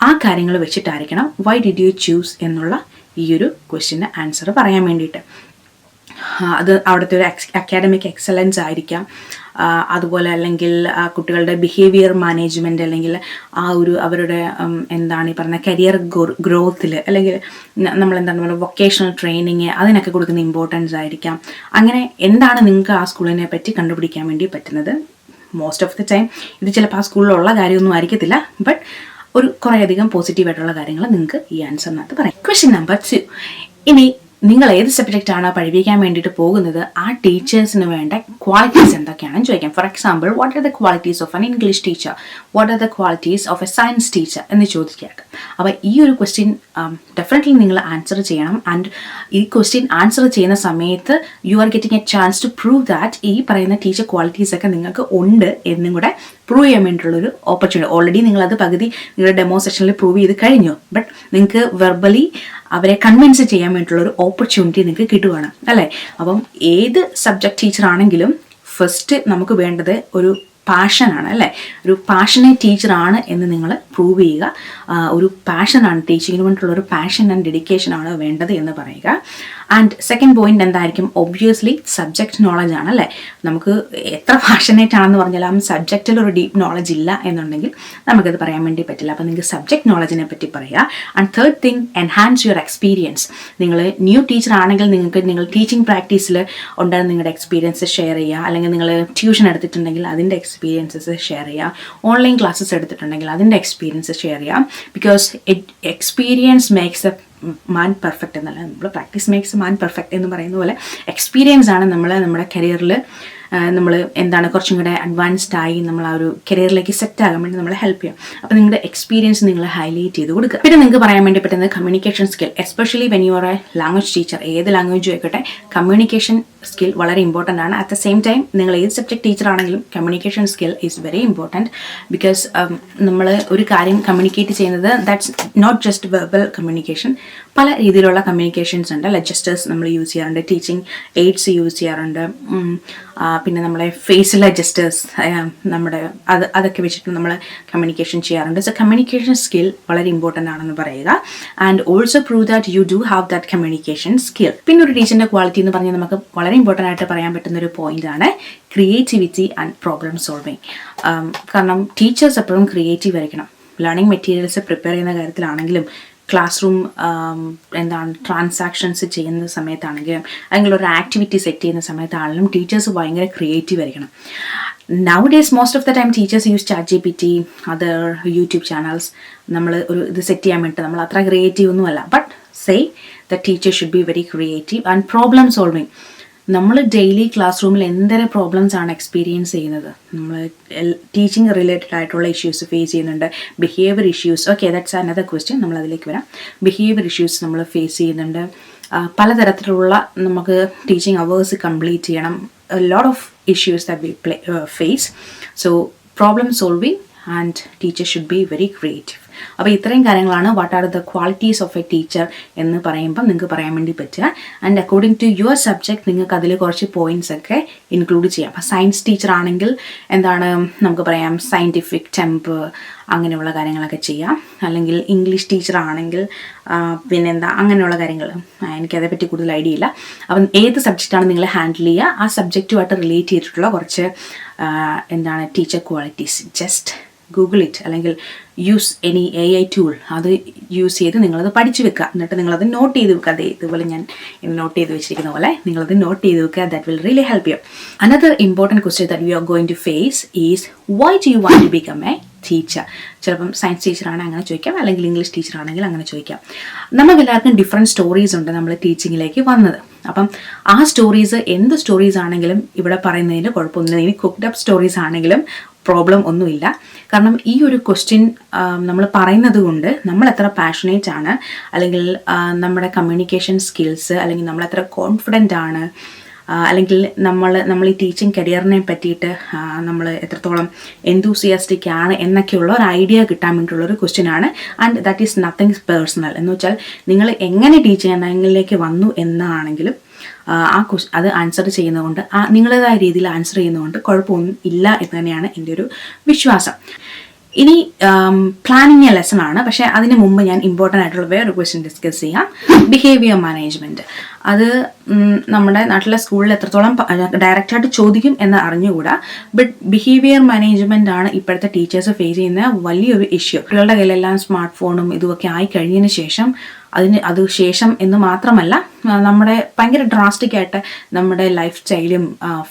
ആ കാര്യങ്ങൾ വെച്ചിട്ടായിരിക്കണം വൈ ഡിഡ് യു ചൂസ് എന്നുള്ള ഈ ഒരു ക്വസ്റ്റ്യന് ആൻസർ പറയാൻ വേണ്ടിയിട്ട്. അത് അവിടുത്തെ ഒരു അക്കാഡമിക് എക്സലൻസ് ആയിരിക്കാം, അതുപോലെ അല്ലെങ്കിൽ കുട്ടികളുടെ ബിഹേവിയർ മാനേജ്മെൻറ്റ്, അല്ലെങ്കിൽ ആ ഒരു അവരുടെ എന്താണ് ഈ പറയുന്ന കരിയർ ഗ്രോത്തിൽ, അല്ലെങ്കിൽ നമ്മളെന്താണ് പറയുക വൊക്കേഷണൽ ട്രെയിനിങ്, അതിനൊക്കെ കൊടുക്കുന്ന ഇമ്പോർട്ടൻസ് ആയിരിക്കാം. അങ്ങനെ എന്താണ് നിങ്ങൾക്ക് ആ സ്കൂളിനെ പറ്റി കണ്ടുപിടിക്കാൻ വേണ്ടി പറ്റുന്നത്? മോസ്റ്റ് ഓഫ് ദി ടൈം ഇത് ചിലപ്പോൾ ആ സ്കൂളിലുള്ള കാര്യമൊന്നും ആയിരിക്കത്തില്ല, ബട്ട് ഒരു കുറേയധികം പോസിറ്റീവായിട്ടുള്ള കാര്യങ്ങൾ നിങ്ങൾക്ക് ഈ ആൻസറിനകത്ത് പറയാം. ക്വസ്റ്റ്യൻ നമ്പർ 2, ഇനി നിങ്ങൾ ഏത് സബ്ജക്റ്റാണ് പഠിപ്പിക്കാൻ വേണ്ടിയിട്ട് പോകുന്നത്, ആ ടീച്ചേഴ്സിന് വേണ്ട ക്വാളിറ്റീസ് എന്തൊക്കെയാണെന്ന് ചോദിക്കാം. For example, what are the qualities of an English teacher, what are the qualities of a science teacher എന്ന് ചോദിക്കാം. അപ്പോൾ ഈ ഒരു ക്വസ്റ്റ്യൻ ഡെഫിനറ്റ്ലി നിങ്ങൾ ആൻസർ ചെയ്യണം. ആൻഡ് ഈ ക്വസ്റ്റ്യൻ ആൻസർ ചെയ്യുന്ന സമയത്ത് you are getting a chance to prove that ഈ പറയുന്ന ടീച്ചർ ക്വാളിറ്റീസ് ഒക്കെ നിങ്ങൾക്ക് ഉണ്ട് എന്നും കൂടെ പ്രൂവ് ചെയ്യാൻ വേണ്ടിയിട്ടുള്ളൊരു ഓപ്പർച്യൂണിറ്റി. ഓൾറെഡി നിങ്ങളത് പകുതി നിങ്ങളുടെ ഡെമോ സെഷനിൽ പ്രൂവ് ചെയ്ത് കഴിഞ്ഞു, ബട്ട് നിങ്ങൾക്ക് വെർബലി അവരെ കൺവിൻസ് ചെയ്യാൻ വേണ്ടിയിട്ടുള്ളൊരു ഓപ്പർച്യൂണിറ്റി നിങ്ങൾക്ക് കിട്ടുകയാണ് അല്ലേ. അപ്പം ഏത് സബ്ജക്റ്റ് ടീച്ചർ ആണെങ്കിലും ഫസ്റ്റ് നമുക്ക് വേണ്ടത് ഒരു പാഷനാണ് അല്ലേ. ഒരു പാഷനേറ്റ് ടീച്ചറാണ് എന്ന് നിങ്ങൾ പ്രൂവ് ചെയ്യുക. ഒരു പാഷനാണ്, ടീച്ചിങ്ങിന് വേണ്ടിയിട്ടുള്ള ഒരു പാഷൻ ആൻഡ് ഡെഡിക്കേഷനാണ് വേണ്ടത് എന്ന് പറയുക. ആൻഡ് സെക്കൻഡ് പോയിന്റ് എന്തായിരിക്കും? ഒബ്വിയസ്ലി സബ്ജക്റ്റ് നോളജ് ആണ് അല്ലേ. നമുക്ക് എത്ര പാഷനേറ്റ് ആണെന്ന് പറഞ്ഞാൽ ആ സബ്ജക്റ്റിൽ ഒരു ഡീപ്പ് നോളജ് ഇല്ല എന്നുണ്ടെങ്കിൽ നമുക്കത് പറയാൻ വേണ്ടി പറ്റില്ല. അപ്പോൾ നിങ്ങൾക്ക് സബ്ജക്റ്റ് നോളജിനെ പറ്റി പറയുക. And third thing, enhance your experience. നിങ്ങൾ ന്യൂ ടീച്ചർ ആണെങ്കിൽ നിങ്ങൾ ടീച്ചിങ് പ്രാക്ടീസിൽ ഉണ്ടായിരുന്ന നിങ്ങളുടെ എക്സ്പീരിയൻസ് ഷെയർ ചെയ്യുക, അല്ലെങ്കിൽ നിങ്ങൾ ട്യൂഷൻ എടുത്തിട്ടുണ്ടെങ്കിൽ അതിൻ്റെ എക്സ്പീരിയൻസസ് ഷെയർ ചെയ്യുക, ഓൺലൈൻ ക്ലാസ്സസ് എടുത്തിട്ടുണ്ടെങ്കിൽ അതിൻ്റെ എക്സ്പീരിയൻസ് ഷെയർ ചെയ്യുക. Because experience makes a man perfect എന്നല്ല, നമ്മൾ പ്രാക്ടീസ് മേക്സ് മാൻ പെർഫെക്റ്റ് എന്ന് പറയുന്ന പോലെ എക്സ്പീരിയൻസ് ആണ് നമ്മുടെ കരിയറിൽ നമ്മൾ എന്താണ് കുറച്ചും കൂടെ അഡ്വാൻസ്ഡ് ആയി നമ്മൾ ആ ഒരു കരിയറിലേക്ക് സെറ്റ് ആകാൻ വേണ്ടി നമ്മളെ ഹെൽപ്പ് ചെയ്യും. അപ്പോൾ നിങ്ങളുടെ എക്സ്പീരിയൻസ് നിങ്ങൾ ഹൈലൈറ്റ് ചെയ്ത് കൊടുക്കുക. പിന്നെ നിങ്ങൾക്ക് പറയാൻ വേണ്ടി പറ്റുന്നത് communication skill, especially when you are a language teacher, ഏത് ലാംഗ്വേജും ആയിക്കോട്ടെ കമ്മ്യൂണിക്കേഷൻ സ്കിൽ വളരെ ഇമ്പോർട്ടൻ്റ് ആണ്. അറ്റ് ദ സെയിം ടൈം നിങ്ങൾ ഏത് സബ്ജക്ട് ടീച്ചർ ആണെങ്കിലും communication skill is very important. Because നമ്മൾ ഒരു കാര്യം കമ്മ്യൂണിക്കേറ്റ് ചെയ്യുന്നത് that's not just verbal communication, പല രീതിയിലുള്ള കമ്മ്യൂണിക്കേഷൻസ് ഉണ്ട്. ജസ്റ്റേഴ്സ് നമ്മൾ യൂസ് ചെയ്യാറുണ്ട്, ടീച്ചിങ് എയ്ഡ്സ് യൂസ് ചെയ്യാറുണ്ട്, പിന്നെ നമ്മളെ ഫേസിലെ ജസ്റ്റേഴ്സ് നമ്മുടെ അതൊക്കെ വെച്ചിട്ട് നമ്മൾ കമ്മ്യൂണിക്കേഷൻ ചെയ്യാറുണ്ട്. സോ കമ്മ്യൂണിക്കേഷൻ സ്കിൽ വളരെ ഇമ്പോർട്ടൻ്റ് ആണെന്ന് പറയുക. And also prove that you do have that communication skill. പിന്നെ ഒരു ടീച്ചറിൻ്റെ ക്വാളിറ്റി എന്ന് പറഞ്ഞാൽ നമുക്ക് വളരെ ഇമ്പോർട്ടൻ്റ് ആയിട്ട് പറയാൻ പറ്റുന്ന ഒരു പോയിന്റ് ആണ് ക്രിയേറ്റിവിറ്റി ആൻഡ് പ്രോബ്ലം സോൾവിങ്. കാരണം ടീച്ചേഴ്സ് എപ്പോഴും ക്രിയേറ്റീവ് ആയിരിക്കണം. ലേണിംഗ് മെറ്റീരിയൽസ് പ്രിപ്പയർ ചെയ്യുന്ന കാര്യത്തിലാണെങ്കിലും, ക്ലാസ് റൂം ട്രാൻസാക്ഷൻസ് ചെയ്യുന്ന സമയത്താണെങ്കിലും, അല്ലെങ്കിൽ ഒരു ആക്ടിവിറ്റി സെറ്റ് ചെയ്യുന്ന സമയത്താണെങ്കിലും ടീച്ചേഴ്സ് ഭയങ്കര ക്രിയേറ്റീവ് ആയിരിക്കണം. Nowadays most of the time teachers use ChatGPT, other YouTube channels. നമ്മൾ ഒരു ഇത് സെറ്റ് ചെയ്യാൻ വേണ്ടി നമ്മൾ അത്ര ക്രിയേറ്റീവ് ഒന്നുമല്ല. But say the teacher should be very creative and problem solving. നമ്മൾ ഡെയിലി ക്ലാസ് റൂമിൽ എന്തൊരു പ്രോബ്ലംസ് ആണ് എക്സ്പീരിയൻസ് ചെയ്യുന്നത്. നമ്മൾ ടീച്ചിങ് റിലേറ്റഡ് ആയിട്ടുള്ള ഇഷ്യൂസ് ഫേസ് ചെയ്യുന്നുണ്ട്. Behaviour issues, okay that's another question, നമ്മൾ അതിലേക്ക് വരാം. ബിഹേവിയർ ഇഷ്യൂസ് നമ്മൾ ഫേസ് ചെയ്യുന്നുണ്ട്. പലതരത്തിലുള്ള നമുക്ക് ടീച്ചിങ് അവേഴ്സ് കംപ്ലീറ്റ് ചെയ്യണം. A lot of issues that we face. So problem solving and teacher should be very creative. അപ്പോൾ ഇത്രയും കാര്യങ്ങളാണ് what are the qualities of a teacher എന്ന് പറയുമ്പോൾ നിങ്ങൾക്ക് പറയാൻ വേണ്ടി പറ്റുക. And according to your subject നിങ്ങൾക്ക് അതിൽ കുറച്ച് പോയിന്റ്സ് ഒക്കെ ഇൻക്ലൂഡ് ചെയ്യാം. അപ്പോൾ സയൻസ് ടീച്ചർ ആണെങ്കിൽ എന്താണ് നമുക്ക് പറയാം, സയൻറ്റിഫിക് ടെമ്പ് അങ്ങനെയുള്ള കാര്യങ്ങളൊക്കെ ചെയ്യാം. അല്ലെങ്കിൽ ഇംഗ്ലീഷ് ടീച്ചർ ആണെങ്കിൽ പിന്നെന്താ അങ്ങനെയുള്ള കാര്യങ്ങൾ, എനിക്കതേപ്പറ്റി കൂടുതൽ ഐഡിയ ഇല്ല. അപ്പം ഏത് സബ്ജക്റ്റാണ് നിങ്ങൾ ഹാൻഡിൽ ചെയ്യുക, ആ സബ്ജക്റ്റുമായിട്ട് റിലേറ്റ് ചെയ്തിട്ടുള്ള കുറച്ച് എന്താണ് teacher qualities, just Google it അല്ലെങ്കിൽ യൂസ് എനി AI ടൂൾ, അത് യൂസ് ചെയ്ത് നിങ്ങളത് പഠിച്ചു വെക്കുക. എന്നിട്ട് നിങ്ങളത് നോട്ട് ചെയ്ത് വെക്കുക. അതേ ഇതുപോലെ ഞാൻ നോട്ട് ചെയ്ത് വെച്ചിരിക്കുന്ന പോലെ നിങ്ങളത് നോട്ട് ചെയ്ത് വെക്കുക. That will really help you. Another important question that you are going to face is why do you want to become a teacher. ചിലപ്പം സയൻസ് ടീച്ചറാണെങ്കിൽ അങ്ങനെ ചോദിക്കാം, അല്ലെങ്കിൽ ഇംഗ്ലീഷ് ടീച്ചറാണെങ്കിൽ അങ്ങനെ ചോദിക്കാം. നമുക്കെല്ലാവർക്കും ഡിഫറെൻറ്റ് സ്റ്റോറീസ് ഉണ്ട് നമ്മൾ ടീച്ചിങ്ങിലേക്ക് വന്നത്. അപ്പം ആ സ്റ്റോറീസ് എന്ത് സ്റ്റോറീസ് ആണെങ്കിലും ഇവിടെ പറയുന്നതിന് കുഴപ്പമൊന്നുമില്ല. ഇനി കുക്ക്ഡ് അപ്പ് സ്റ്റോറീസ് ആണെങ്കിലും പ്രോബ്ലം ഒന്നുമില്ല. കാരണം ഈ ഒരു ക്വസ്റ്റ്യൻ നമ്മൾ പറയുന്നത് കൊണ്ട് നമ്മൾ എത്ര പാഷനേറ്റ് ആണ്, അല്ലെങ്കിൽ നമ്മുടെ കമ്മ്യൂണിക്കേഷൻ സ്കിൽസ്, അല്ലെങ്കിൽ നമ്മൾ എത്ര കോൺഫിഡൻ്റ് ആണ്, അല്ലെങ്കിൽ നമ്മൾ ഈ ടീച്ചിങ് കരിയറിനെ പറ്റിയിട്ട് നമ്മൾ എത്രത്തോളം എന്തൂസിയാസ്റ്റിക് ആണ് എന്നൊക്കെയുള്ള ഒരു ഐഡിയ കിട്ടാൻ വേണ്ടിയിട്ടുള്ളൊരു ക്വസ്റ്റ്യൻ ആണ്. And that is nothing personal. എന്ന് വെച്ചാൽ നിങ്ങൾ എങ്ങനെ ടീച്ചിങ്ങിലേക്ക് വന്നു എന്നാണെങ്കിലും അത് ആൻസർ ചെയ്യുന്നതുകൊണ്ട് നിങ്ങളുടേതായ രീതിയിൽ ആൻസർ ചെയ്യുന്നതുകൊണ്ട് കുഴപ്പമൊന്നും ഇല്ല എന്ന് തന്നെയാണ് എൻ്റെ ഒരു വിശ്വാസം. ഇനി പ്ലാനിങ് എ ലെസൺ ആണ്. പക്ഷേ അതിന് മുമ്പ് ഞാൻ ഇമ്പോർട്ടൻ്റ് ആയിട്ടുള്ള വേറൊരു ക്വസ്റ്റ്യൻ ഡിസ്കസ് ചെയ്യാം. Behaviour management. അത് നമ്മുടെ നാട്ടിലെ സ്കൂളിൽ എത്രത്തോളം ഡയറക്റ്റായിട്ട് ചോദിക്കും എന്ന് അറിഞ്ഞുകൂടാ. ബട്ട് ബിഹേവിയർ മാനേജ്മെൻ്റ് ആണ് ഇപ്പോഴത്തെ ടീച്ചേഴ്സ് ഫേസ് ചെയ്യുന്ന വലിയൊരു ഇഷ്യൂ. കുട്ടികളുടെ കയ്യിലെല്ലാം സ്മാർട്ട് ഫോണും ഇതുമൊക്കെ ആയി കഴിഞ്ഞതിന് ശേഷം അത് ശേഷം എന്ന് മാത്രമല്ല, നമ്മുടെ ഭയങ്കര ഡ്രാസ്റ്റിക് ആയിട്ട് നമ്മുടെ ലൈഫ് സ്റ്റൈലും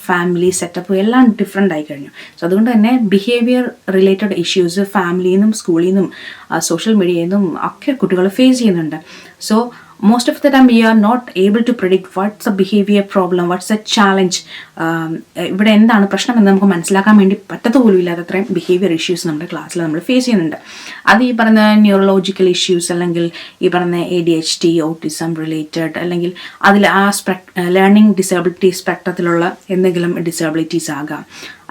ഫാമിലി സെറ്റപ്പും എല്ലാം ഡിഫറെൻ്റ് ആയി കഴിഞ്ഞു. സോ അതുകൊണ്ട് തന്നെ ബിഹേവിയർ റിലേറ്റഡ് ഇഷ്യൂസ് ഫാമിലിയിൽ നിന്നും സ്കൂളിൽ നിന്നും സോഷ്യൽ മീഡിയയിൽ നിന്നും ഒക്കെ കുട്ടികൾ ഫേസ് ചെയ്യുന്നുണ്ട്. So most of the time we are not able to predict what's a behavior problem, what's a challenge, ഇവിടെ എന്താണ് പ്രശ്നം എന്ന് നമുക്ക് മനസ്സിലാക്കാൻ വേണ്ടി പറ്റത്തുപോലും ഇല്ലാത്തത്രയും ബിഹേവിയർ ഇഷ്യൂസ് നമ്മുടെ ക്ലാസ്സിൽ നമ്മൾ ഫേസ് ചെയ്യുന്നുണ്ട്. അത് ഈ പറഞ്ഞ ന്യൂറോളജിക്കൽ ഇഷ്യൂസ്, അല്ലെങ്കിൽ ഈ പറഞ്ഞ ADHD, ഓട്ടിസം റിലേറ്റഡ്, അല്ലെങ്കിൽ അതിൽ ആ ലേണിംഗ് ഡിസബിലിറ്റി സ്പെക്ട്രത്തിലുള്ള എന്തെങ്കിലും ഡിസബിലിറ്റീസ് ആകാം,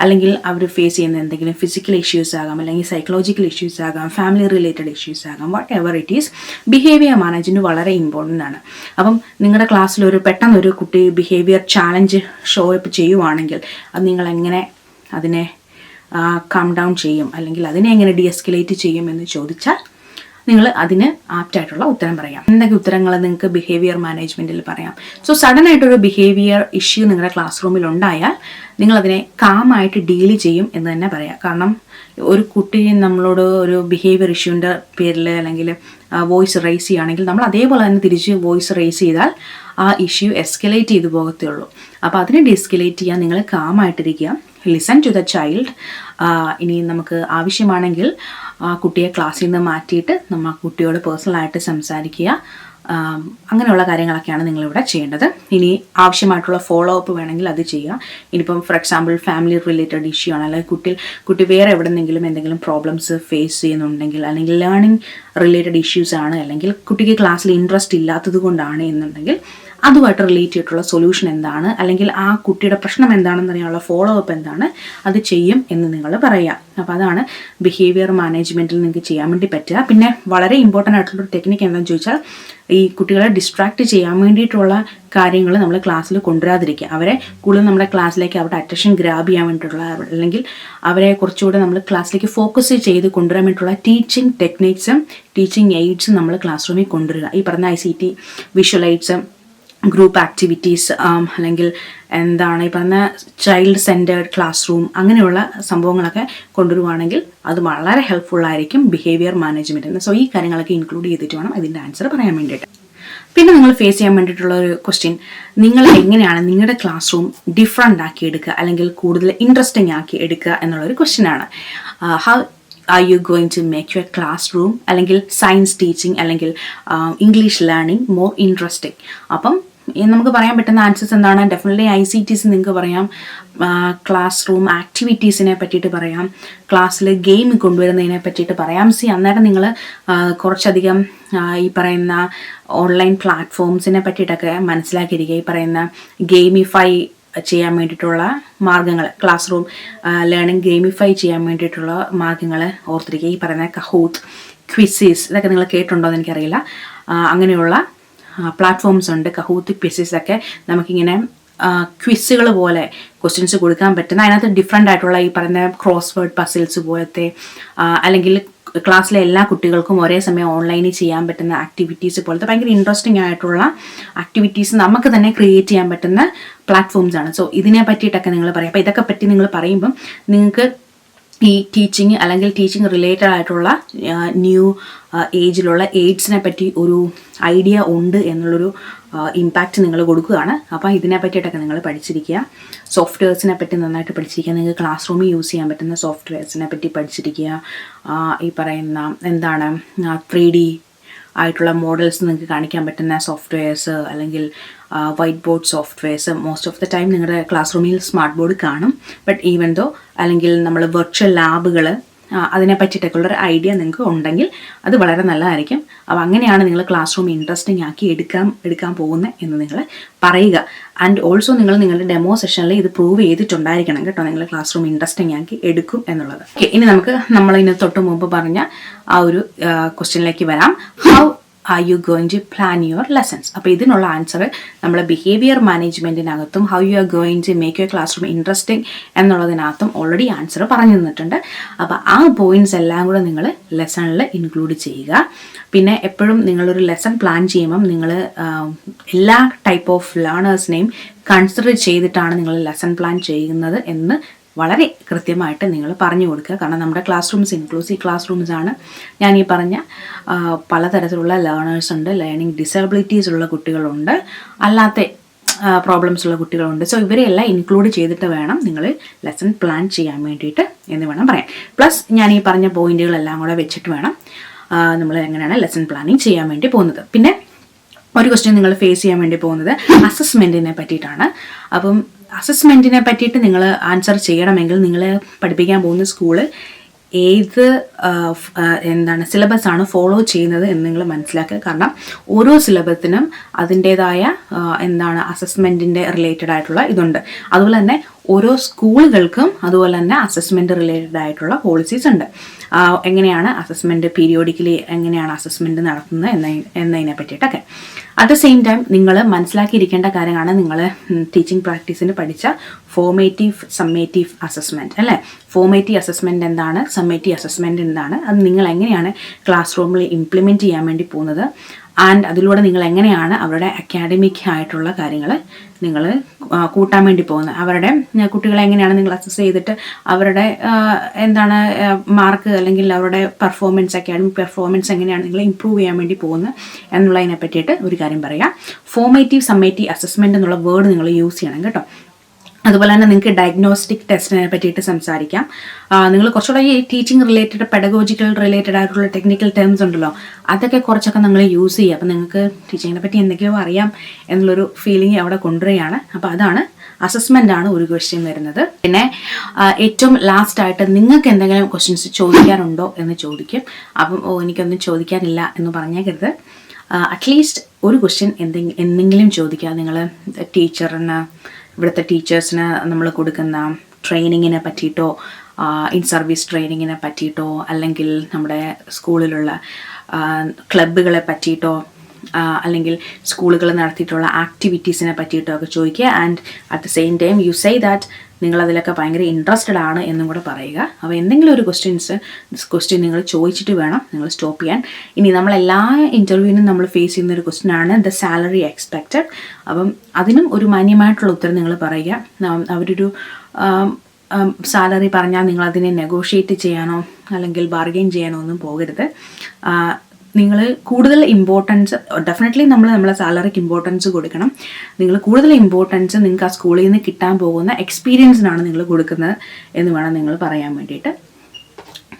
അല്ലെങ്കിൽ അവർ ഫേസ് ചെയ്യുന്ന എന്തെങ്കിലും ഫിസിക്കൽ ഇഷ്യൂസ് ആകാം, അല്ലെങ്കിൽ സൈക്കോളജിക്കൽ ഇഷ്യൂസ് ആകാം, ഫാമിലി റിലേറ്റഡ് ഇഷ്യൂസ് ആകാം. What ever it is, behaviour management വളരെ ഇമ്പോർട്ടൻ്റ് ആണ്. അപ്പം നിങ്ങളുടെ ക്ലാസ്സിലൊരു പെട്ടെന്നൊരു കുട്ടി ബിഹേവിയർ ചാലഞ്ച് ഷോ അപ്പ് ചെയ്യുവാണെങ്കിൽ അത് നിങ്ങൾ എങ്ങനെ അതിനെ കാം ഡൗൺ ചെയ്യും, അല്ലെങ്കിൽ അതിനെ എങ്ങനെ ഡീഎസ്കലേറ്റ് ചെയ്യും എന്ന് ചോദിച്ചാൽ നിങ്ങൾ അതിന് ആപ്റ്റായിട്ടുള്ള ഉത്തരം പറയാം. എന്തൊക്കെ ഉത്തരങ്ങൾ നിങ്ങൾക്ക് ബിഹേവിയർ മാനേജ്മെൻറ്റിൽ പറയാം? സോ സഡൻ ആയിട്ടൊരു ബിഹേവിയർ ഇഷ്യൂ നിങ്ങളുടെ ക്ലാസ് റൂമിൽ ഉണ്ടായാൽ നിങ്ങളതിനെ കാമായിട്ട് ഡീൽ ചെയ്യും എന്ന് തന്നെ പറയാം. കാരണം ഒരു കുട്ടി നമ്മളോട് ഒരു ബിഹേവിയർ ഇഷ്യൂവിൻ്റെ പേരിൽ അല്ലെങ്കിൽ വോയിസ് റേസ് ചെയ്യുകയാണെങ്കിൽ നമ്മൾ അതേപോലെ തന്നെ തിരിച്ച് വോയിസ് റേസ് ചെയ്താൽ ആ ഇഷ്യൂ എസ്കലേറ്റ് ചെയ്ത് പോകത്തേ ഉള്ളൂ. അപ്പോൾ അതിനെ ഡീസ്കലേറ്റ് ചെയ്യാൻ നിങ്ങൾ കാമായിട്ടിരിക്കുക, ലിസൺ ടു ദ ചൈൽഡ്. ഇനി നമുക്ക് ആവശ്യമാണെങ്കിൽ കുട്ടിയെ ക്ലാസ്സിൽ നിന്ന് മാറ്റിയിട്ട് നമ്മൾ കുട്ടിയോട് പേഴ്സണലായിട്ട് സംസാരിക്കുക. അങ്ങനെയുള്ള കാര്യങ്ങളൊക്കെയാണ് നിങ്ങളിവിടെ ചെയ്യേണ്ടത്. ഇനി ആവശ്യമായിട്ടുള്ള ഫോളോ അപ്പ് വേണമെങ്കിൽ അത് ചെയ്യുക. ഇനിയിപ്പം for example family related issue ആണ്, അല്ലെങ്കിൽ കുട്ടി വേറെ എവിടെന്നെങ്കിലും എന്തെങ്കിലും പ്രോബ്ലംസ് ഫേസ് ചെയ്യുന്നുണ്ടെങ്കിൽ, അല്ലെങ്കിൽ ലേണിംഗ് റിലേറ്റഡ് ഇഷ്യൂസ് ആണ്, അല്ലെങ്കിൽ കുട്ടിക്ക് ക്ലാസ്സിൽ ഇൻട്രസ്റ്റ് ഇല്ലാത്തത് കൊണ്ടാണ് എന്നുണ്ടെങ്കിൽ അതുമായിട്ട് റിലേറ്റ് ചെയ്തിട്ടുള്ള സൊല്യൂഷൻ എന്താണ്, അല്ലെങ്കിൽ ആ കുട്ടിയുടെ പ്രശ്നം എന്താണെന്ന് അറിയാനുള്ള ഫോളോ അപ്പ് എന്താണ്, അത് ചെയ്യും എന്ന് നിങ്ങൾ പറയുക. അപ്പോൾ അതാണ് ബിഹേവിയർ മാനേജ്മെൻറ്റിൽ നിങ്ങൾക്ക് ചെയ്യാൻ വേണ്ടി പറ്റുക. പിന്നെ വളരെ ഇമ്പോർട്ടൻ്റ് ആയിട്ടുള്ളൊരു ടെക്നിക്ക് എന്താണെന്ന് ചോദിച്ചാൽ, ഈ കുട്ടികളെ ഡിസ്ട്രാക്റ്റ് ചെയ്യാൻ വേണ്ടിയിട്ടുള്ള കാര്യങ്ങൾ നമ്മൾ ക്ലാസ്സിൽ കൊണ്ടുവരാതിരിക്കുക. അവരെ കൂടുതൽ നമ്മുടെ ക്ലാസ്സിലേക്ക് അവരുടെ അറ്റൻഷൻ ഗ്രാബ് ചെയ്യാൻ വേണ്ടിയിട്ടുള്ള, അല്ലെങ്കിൽ അവരെ കുറച്ചുകൂടെ നമ്മൾ ക്ലാസ്സിലേക്ക് ഫോക്കസ് ചെയ്ത് കൊണ്ടുവരാൻ വേണ്ടിയിട്ടുള്ള ടീച്ചിങ് ടെക്നിക്സും ടീച്ചിങ് എയ്ഡ്സും നമ്മൾ ക്ലാസ് റൂമിൽ കൊണ്ടുവരിക. ഈ പറഞ്ഞ ICT, visual AIDS, group activities, അല്ലെങ്കിൽ എന്താണ് ഈ പറഞ്ഞ ചൈൽഡ് സെൻറ്റേർഡ് ക്ലാസ് റൂം, അങ്ങനെയുള്ള സംഭവങ്ങളൊക്കെ കൊണ്ടുവരുവാണെങ്കിൽ അത് വളരെ ഹെൽപ്ഫുള്ളായിരിക്കും ബിഹേവിയർ മാനേജ്മെൻറ്റിന്. സോ ഈ കാര്യങ്ങളൊക്കെ ഇൻക്ലൂഡ് ചെയ്തിട്ട് വേണം ഇതിൻ്റെ ആൻസർ പറയാൻ വേണ്ടിയിട്ട്. പിന്നെ നിങ്ങൾ ഫേസ് ചെയ്യാൻ വേണ്ടിയിട്ടുള്ള ഒരു ക്വസ്റ്റ്യൻ, നിങ്ങൾ എങ്ങനെയാണ് നിങ്ങളുടെ ക്ലാസ് റൂം ഡിഫറെൻ്റ് ആക്കി എടുക്കുക, അല്ലെങ്കിൽ കൂടുതൽ ഇൻട്രസ്റ്റിംഗ് ആക്കി എടുക്കുക എന്നുള്ളൊരു ക്വസ്റ്റ്യനാണ്. How are you going to make your classroom, അല്ലെങ്കിൽ സയൻസ് ടീച്ചിങ്, അല്ലെങ്കിൽ ഇംഗ്ലീഷ് ലേണിംഗ് മോർ ഇൻട്രസ്റ്റിംഗ്? അപ്പം നമുക്ക് പറയാൻ പറ്റുന്ന ആൻസേഴ്സ് എന്താണ്? ഡെഫിനറ്റ്ലി ICTs നിങ്ങൾക്ക് പറയാം, ക്ലാസ് റൂം ആക്ടിവിറ്റീസിനെ പറ്റിയിട്ട് പറയാം, ക്ലാസ്സിൽ ഗെയിം കൊണ്ടുവരുന്നതിനെ പറ്റിയിട്ട് പറയാം. അന്നേരം നിങ്ങൾ കുറച്ചധികം ഈ പറയുന്ന ഓൺലൈൻ പ്ലാറ്റ്ഫോംസിനെ പറ്റിയിട്ടൊക്കെ മനസ്സിലാക്കിയിരിക്കുക. ഈ പറയുന്ന ഗെയിമിഫൈ ചെയ്യാൻ വേണ്ടിയിട്ടുള്ള മാർഗ്ഗങ്ങൾ, ക്ലാസ് റൂം ലേണിംഗ് ഗെയിമിഫൈ ചെയ്യാൻ വേണ്ടിയിട്ടുള്ള മാർഗ്ഗങ്ങൾ ഓർത്തിരിക്കുക. ഈ പറയുന്ന കഹൂത്ത്, ക്വിസിസ്, ഇതൊക്കെ നിങ്ങൾ കേട്ടിട്ടുണ്ടോ എന്ന് എനിക്കറിയില്ല. അങ്ങനെയുള്ള പ്ലാറ്റ്ഫോംസ് ഉണ്ട്. കഹൂത്ത്, ക്വിസിസ് ഒക്കെ നമുക്കിങ്ങനെ ക്വിസുകൾ പോലെ ക്വസ്റ്റ്യൻസ് കൊടുക്കാൻ പറ്റുന്ന, അതിനകത്ത് ഡിഫറെൻ്റ് ആയിട്ടുള്ള ഈ പറയുന്ന ക്രോസ് വേർഡ് പസിൽസ് പോലത്തെ, അല്ലെങ്കിൽ ക്ലാസ്സിലെ എല്ലാ കുട്ടികൾക്കും ഒരേ സമയം ഓൺലൈനിൽ ചെയ്യാൻ പറ്റുന്ന ആക്ടിവിറ്റീസ് പോലത്തെ ഭയങ്കര ഇൻട്രസ്റ്റിംഗ് ആയിട്ടുള്ള ആക്ടിവിറ്റീസ് നമുക്ക് തന്നെ ക്രിയേറ്റ് ചെയ്യാൻ പറ്റുന്ന പ്ലാറ്റ്ഫോംസ് ആണ്. സോ ഇതിനെ പറ്റിയിട്ടൊക്കെ നിങ്ങൾ പറയും. അപ്പോൾ ഇതൊക്കെ പറ്റി നിങ്ങൾ പറയുമ്പം നിങ്ങൾക്ക് ഈ ടീച്ചിങ് അല്ലെങ്കിൽ ടീച്ചിങ് റിലേറ്റഡ് ആയിട്ടുള്ള ന്യൂ ഏജിലുള്ള എയ്ഡ്സിനെ പറ്റി ഒരു ഐഡിയ ഉണ്ട് എന്നുള്ളൊരു ഇമ്പാക്റ്റ് നിങ്ങൾ കൊടുക്കുകയാണ്. അപ്പോൾ ഇതിനെ പറ്റിയിട്ടൊക്കെ നിങ്ങൾ പഠിച്ചിരിക്കുക. സോഫ്റ്റ്വെയർസിനെ പറ്റി നന്നായിട്ട് പഠിച്ചിരിക്കുക. നിങ്ങൾക്ക് ക്ലാസ് റൂമിൽ യൂസ് ചെയ്യാൻ പറ്റുന്ന സോഫ്റ്റ്വെയർസിനെ പറ്റി പഠിച്ചിരിക്കുക. ഈ പറയുന്ന എന്താണ് 3D ആയിട്ടുള്ള മോഡൽസ് നിങ്ങൾക്ക് കാണിക്കാൻ പറ്റുന്ന സോഫ്റ്റ്വെയർസ്, അല്ലെങ്കിൽ white board softwares. Most of the time നിങ്ങളുടെ ക്ലാസ് റൂമിൽ സ്മാർട്ട് ബോർഡ് കാണും. ബട്ട് ഈവൻ ദോ അല്ലെങ്കിൽ നമ്മൾ വെർച്വൽ ലാബുകൾ, അതിനെ പറ്റിയിട്ടൊക്കെ ഉള്ളൊരു ഐഡിയ നിങ്ങൾക്ക് ഉണ്ടെങ്കിൽ അത് വളരെ നല്ലതായിരിക്കും. അപ്പോൾ അങ്ങനെയാണ് നിങ്ങൾ ക്ലാസ് റൂം ഇൻട്രസ്റ്റിംഗ് ആക്കി എടുക്കാൻ പോകുന്നത് എന്ന് നിങ്ങൾ പറയുക. ആൻഡ് ഓൾസോ നിങ്ങൾ നിങ്ങളുടെ ഡെമോ സെഷനിൽ ഇത് പ്രൂവ് ചെയ്തിട്ടുണ്ടായിരിക്കണം കേട്ടോ, നിങ്ങൾ ക്ലാസ് റൂം ഇൻട്രസ്റ്റിംഗ് ആക്കി എടുക്കും എന്നുള്ളത്. ഇനി നമുക്ക് നമ്മൾ ഇന്ന് തൊട്ട് മുമ്പ് പറഞ്ഞ ആ ഒരു ക്വസ്റ്റ്യനിലേക്ക് വരാം. How are you going to plan your lessons? അപ്പോൾ ഇതിനുള്ള ആൻസർ നമ്മൾ ബിഹേവിയർ മാനേജ്മെൻറ്റിനകത്തും how you are going to make your classroom interesting എന്നുള്ളതിനകത്തും ഓൾറെഡി ആൻസർ പറഞ്ഞു തന്നിട്ടുണ്ട്. അപ്പോൾ ആ പോയിന്റ്സ് എല്ലാം കൂടെ നിങ്ങൾ ലെസണിൽ ഇൻക്ലൂഡ് ചെയ്യുക. പിന്നെ എപ്പോഴും നിങ്ങളൊരു ലെസൺ പ്ലാൻ ചെയ്യുമ്പം നിങ്ങൾ എല്ലാ ടൈപ്പ് ഓഫ് ലേണേഴ്സിനെയും കൺസിഡർ ചെയ്തിട്ടാണ് നിങ്ങൾ ലെസൺ പ്ലാൻ ചെയ്യുന്നത് എന്ന് വളരെ കൃത്യമായിട്ട് നിങ്ങൾ പറഞ്ഞു കൊടുക്കുക. കാരണം നമ്മുടെ class rooms inclusive class rooms ആണ്. ഞാൻ ഈ പറഞ്ഞ പലതരത്തിലുള്ള ലേണേഴ്സ് ഉണ്ട്. ലേണിംഗ് ഡിസബിലിറ്റീസ് ഉള്ള കുട്ടികളുണ്ട്, അല്ലാത്ത പ്രോബ്ലംസ് ഉള്ള കുട്ടികളുണ്ട്. സോ ഇവരെല്ലാം ഇൻക്ലൂഡ് ചെയ്തിട്ട് വേണം നിങ്ങൾ ലെസൺ പ്ലാൻ ചെയ്യാൻ വേണ്ടിയിട്ട് എന്ന് വേണം പറയാൻ. പ്ലസ് ഞാൻ ഈ പറഞ്ഞ പോയിന്റുകളെല്ലാം കൂടെ വെച്ചിട്ട് വേണം നമ്മൾ എങ്ങനെയാണ് ലെസൺ പ്ലാനിങ് ചെയ്യാൻ വേണ്ടി പോകുന്നത്. പിന്നെ ഒരു ക്വസ്റ്റ്യൻ നിങ്ങൾ ഫേസ് ചെയ്യാൻ വേണ്ടി പോകുന്നത് അസസ്മെൻറ്റിനെ പറ്റിയിട്ടാണ്. അപ്പം അസസ്മെൻറ്റിനെ പറ്റിയിട്ട് നിങ്ങൾ ആൻസർ ചെയ്യണമെങ്കിൽ നിങ്ങൾ പഠിപ്പിക്കാൻ പോകുന്ന സ്കൂള് ഏത് സിലബസ് ആണ് ഫോളോ ചെയ്യുന്നത് എന്ന് നിങ്ങൾ മനസ്സിലാക്കുക. കാരണം ഓരോ സിലബസിനും അതിൻ്റേതായ അസസ്മെൻറ്റിൻ്റെ റിലേറ്റഡ് ആയിട്ടുള്ള ഇതുണ്ട്. അതുപോലെ തന്നെ ഓരോ സ്കൂളുകൾക്കും അതുപോലെ തന്നെ അസസ്മെൻറ്റ് റിലേറ്റഡ് ആയിട്ടുള്ള പോളിസീസ് ഉണ്ട്. എങ്ങനെയാണ് അസസ്മെൻറ്റ് പീരിയോഡിക്കലി എങ്ങനെയാണ് അസസ്മെൻറ്റ് നടത്തുന്നത് എന്നതിനെ പറ്റിയിട്ടൊക്കെ. അറ്റ് ദ സെയിം ടൈം നിങ്ങൾ മനസ്സിലാക്കിയിരിക്കേണ്ട കാര്യമാണ് നിങ്ങൾ ടീച്ചിങ് പ്രാക്ടീസിന് പഠിച്ച ഫോർമേറ്റീവ് സമ്മേറ്റീവ് അസസ്മെൻറ്റ് അല്ലേ. ഫോർമേറ്റീവ് അസസ്മെൻറ്റ് എന്താണ്, സമ്മേറ്റീവ് അസസ്മെൻറ്റ് എന്താണ്, അത് നിങ്ങൾ എങ്ങനെയാണ് ക്ലാസ് റൂമിൽ ഇംപ്ലിമെൻറ്റ് ചെയ്യാൻ വേണ്ടി പോകുന്നത്, ആൻഡ് അതിലൂടെ നിങ്ങൾ എങ്ങനെയാണ് അവരുടെ അക്കാഡമിക് ആയിട്ടുള്ള കാര്യങ്ങൾ നിങ്ങൾ കൂട്ടാൻ വേണ്ടി പോകുന്നത്, അവരുടെ കുട്ടികളെ എങ്ങനെയാണ് നിങ്ങൾ അസസ് ചെയ്തിട്ട് അവരുടെ മാർക്ക് അല്ലെങ്കിൽ അവരുടെ പെർഫോമൻസ്, അക്കാഡമിക് പെർഫോമൻസ് എങ്ങനെയാണ് നിങ്ങൾ ഇമ്പ്രൂവ് ചെയ്യാൻ വേണ്ടി പോകുന്നത് എന്നുള്ളതിനെ പറ്റിയിട്ട് ഒരു കാര്യം പറയാം. ഫോർമേറ്റീവ് സമ്മേറ്റീവ് അസസ്മെൻറ്റ് എന്നുള്ള വേർഡ് നിങ്ങൾ യൂസ് ചെയ്യണം കേട്ടോ. അതുപോലെ തന്നെ നിങ്ങൾക്ക് ഡയഗ്നോസ്റ്റിക് ടെസ്റ്റിനെ പറ്റിയിട്ട് സംസാരിക്കാം. നിങ്ങൾ കുറച്ചുകൂടെ ഈ ടീച്ചിങ് റിലേറ്റഡ് പെഡഗോജിക്കൽ റിലേറ്റഡ് ആയിട്ടുള്ള ടെക്നിക്കൽ ടേംസ് ഉണ്ടല്ലോ, അതൊക്കെ കുറച്ചൊക്കെ നിങ്ങൾ യൂസ് ചെയ്യുക. അപ്പം നിങ്ങൾക്ക് ടീച്ചിങ്ങിനെ പറ്റി എന്തെങ്കിലും അറിയാം എന്നുള്ളൊരു ഫീലിംഗ് അവിടെ കൊണ്ടുവരികയാണ്. അപ്പോൾ അതാണ് അസസ്മെൻ്റ് ആണ് ഒരു ക്വസ്റ്റ്യൻ വരുന്നത്. പിന്നെ ഏറ്റവും ലാസ്റ്റായിട്ട് നിങ്ങൾക്ക് എന്തെങ്കിലും ക്വസ്റ്റ്യൻസ് ചോദിക്കാനുണ്ടോ എന്ന് ചോദിക്കും. അപ്പം എനിക്കൊന്നും ചോദിക്കാനില്ല എന്ന് പറഞ്ഞേക്കരുത്. അറ്റ്ലീസ്റ്റ് ഒരു ക്വസ്റ്റ്യൻ എന്തെങ്കിലും ചോദിക്കുക. നിങ്ങൾ ടീച്ചറിന്, ഇവിടുത്തെ ടീച്ചേഴ്സിന് നമ്മൾ കൊടുക്കുന്ന ട്രെയിനിങ്ങിനെ പറ്റിയിട്ടോ, ഇൻ സർവീസ് ട്രെയിനിങ്ങിനെ പറ്റിയിട്ടോ, അല്ലെങ്കിൽ നമ്മുടെ സ്കൂളിലുള്ള ക്ലബ്ബുകളെ പറ്റിയിട്ടോ, അല്ലെങ്കിൽ സ്കൂളുകൾ നടത്തിയിട്ടുള്ള ആക്ടിവിറ്റീസിനെ പറ്റിയിട്ടോ ഒക്കെ ചോദിക്കുക. And at the same time you say that നിങ്ങളതിലൊക്കെ ഭയങ്കര ഇൻട്രസ്റ്റഡ് ആണ് എന്നും കൂടെ പറയുക. അപ്പോൾ എന്തെങ്കിലും ഒരു ക്വസ്റ്റ്യൻ നിങ്ങൾ ചോദിച്ചിട്ട് വേണം നിങ്ങൾ സ്റ്റോപ്പ് ചെയ്യാൻ. ഇനി നമ്മളെല്ലാ ഇൻ്റർവ്യൂവിനും നമ്മൾ ഫേസ് ചെയ്യുന്ന ഒരു ക്വസ്റ്റ്യൻ ആണ് ദ സാലറി എക്സ്പെക്റ്റഡ്. അപ്പം അതിനും ഒരു മാന്യമായിട്ടുള്ള ഉത്തരം നിങ്ങൾ പറയുക. അവരൊരു സാലറി പറഞ്ഞാൽ നിങ്ങളതിനെ നെഗോഷിയേറ്റ് ചെയ്യാനോ അല്ലെങ്കിൽ ബാർഗെയിൻ ചെയ്യാനോ ഒന്നും പോകരുത്. നിങ്ങൾ കൂടുതൽ ഇമ്പോർട്ടൻസ്, ഡെഫിനറ്റ്ലി നമ്മളെ സാലറിക്ക് ഇമ്പോർട്ടൻസ് കൊടുക്കണം. നിങ്ങൾ കൂടുതൽ ഇമ്പോർട്ടൻസ് നിങ്ങൾക്ക് ആ സ്കൂളിൽ നിന്ന് കിട്ടാൻ പോകുന്ന എക്സ്പീരിയൻസിനാണ് നിങ്ങൾ കൊടുക്കുന്നത് എന്ന് വേണം നിങ്ങൾ പറയാൻ വേണ്ടിയിട്ട്.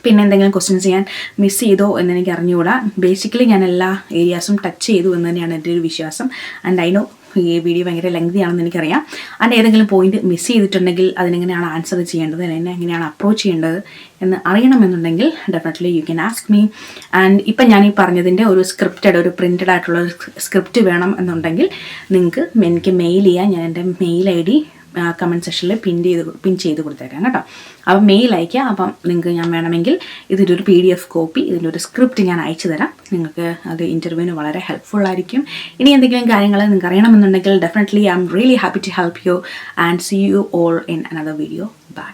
പിന്നെ എന്തെങ്കിലും ക്വസ്റ്റ്യൻസ് ഞാൻ മിസ് ചെയ്തോ എന്ന് എനിക്ക് അറിഞ്ഞുകൂടാ. ബേസിക്കലി ഞാൻ എല്ലാ ഏരിയാസും ടച്ച് ചെയ്തു എന്ന് തന്നെയാണ് എൻ്റെ ഒരു വിശ്വാസം. ആൻഡ് ഐ നോ ഈ വീഡിയോ ഭയങ്കര ലെങ്തി ആണെന്ന് എനിക്കറിയാം. ആൻഡ് ഏതെങ്കിലും പോയിന്റ് മിസ് ചെയ്തിട്ടുണ്ടെങ്കിൽ അതിനെങ്ങനെയാണ് ആൻസർ ചെയ്യേണ്ടത്, എന്നെ എങ്ങനെയാണ് അപ്രോച്ച് ചെയ്യേണ്ടത് എന്ന് അറിയണമെന്നുണ്ടെങ്കിൽ definitely you can ask me. And ഇപ്പം ഞാൻ ഈ പറഞ്ഞതിൻ്റെ ഒരു പ്രിൻറ്റഡ് ആയിട്ടുള്ള സ്ക്രിപ്റ്റ് വേണം എന്നുണ്ടെങ്കിൽ നിങ്ങൾക്ക് എനിക്ക് മെയിൽ ചെയ്യാം. ഞാൻ എൻ്റെ മെയിൽ ID കമൻറ്റ് സെക്ഷനിൽ പിൻ ചെയ്ത് കൊടുത്തേക്കാം കേട്ടോ. അപ്പം മെയിൽ അയയ്ക്കുക. അപ്പം നിങ്ങൾക്ക് ഞാൻ വേണമെങ്കിൽ ഇതിൻ്റെ ഒരു PDF കോപ്പി, ഇതിൻ്റെ ഒരു സ്ക്രിപ്റ്റ് ഞാൻ അയച്ചു തരാം. നിങ്ങൾക്ക് അത് ഇൻ്റർവ്യൂവിന് വളരെ ഹെൽപ്ഫുൾ ആയിരിക്കും. ഇനി എന്തെങ്കിലും കാര്യങ്ങൾ നിങ്ങൾക്ക് അറിയണമെന്നുണ്ടെങ്കിൽ definitely I'm really happy to help you and see you all in another video. By.